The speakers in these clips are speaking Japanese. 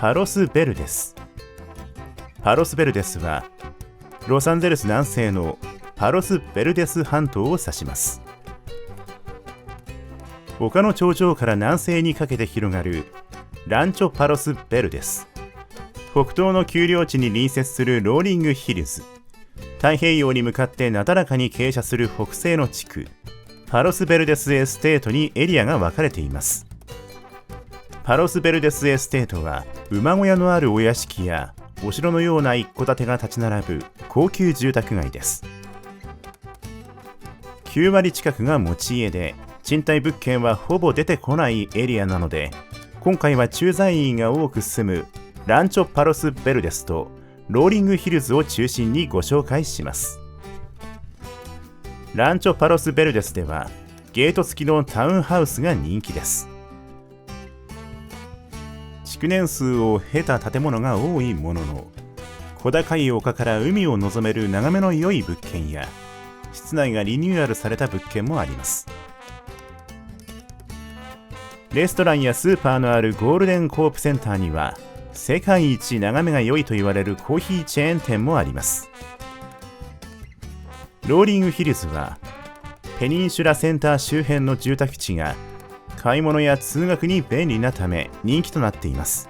パロス・ベルデス。パロス・ベルデスはロサンゼルス南西のパロス・ベルデス半島を指します。丘の頂上から南西にかけて広がるランチョ・パロス・ベルデス。北東の丘陵地に隣接するローリング・ヒルズ。太平洋に向かってなだらかに傾斜する北西の地区パロス・ベルデス・エステートにエリアが分かれています。パロス・ベルデス・エステートは馬小屋のあるお屋敷やお城のような一戸建てが立ち並ぶ高級住宅街です。9割近くが持ち家で、賃貸物件はほぼ出てこないエリアなので、今回は駐在員が多く住むランチョ・パロス・ベルデスとローリング・ヒルズを中心にご紹介します。ランチョ・パロス・ベルデスではゲート付きのタウンハウスが人気です。築年数を経た建物が多いものの、小高い丘から海を望める眺めの良い物件や室内がリニューアルされた物件もあります。レストランやスーパーのあるゴールデンコープセンターには世界一眺めが良いと言われるコーヒーチェーン店もあります。ローリングヒルズはペニンシュラセンター周辺の住宅地が買い物や通学に便利なため人気となっています。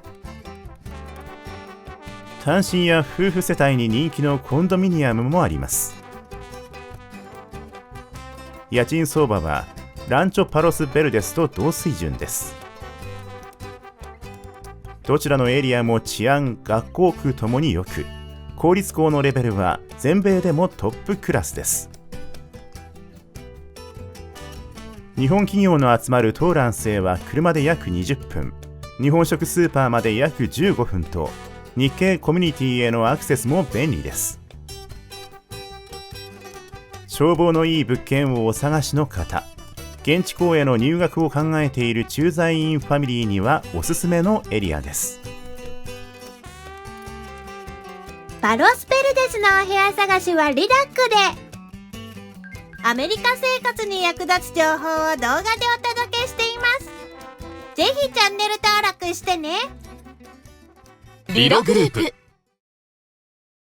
単身や夫婦世帯に人気のコンドミニアムもあります。家賃相場はランチョ・パロス・ベルデスと同水準です。どちらのエリアも治安、学校区ともに良く、公立校のレベルは全米でもトップクラスです。日本企業の集まるトーランスへは車で約20分、日本食スーパーまで約15分と、日系コミュニティへのアクセスも便利です。眺望のいい物件をお探しの方、現地校への入学を考えている駐在員ファミリーにはおすすめのエリアです。パロス・ベルデスのお部屋探しはリラックで、アメリカ生活に役立つ情報を動画でお届けしています。ぜひチャンネル登録してね。リログループ。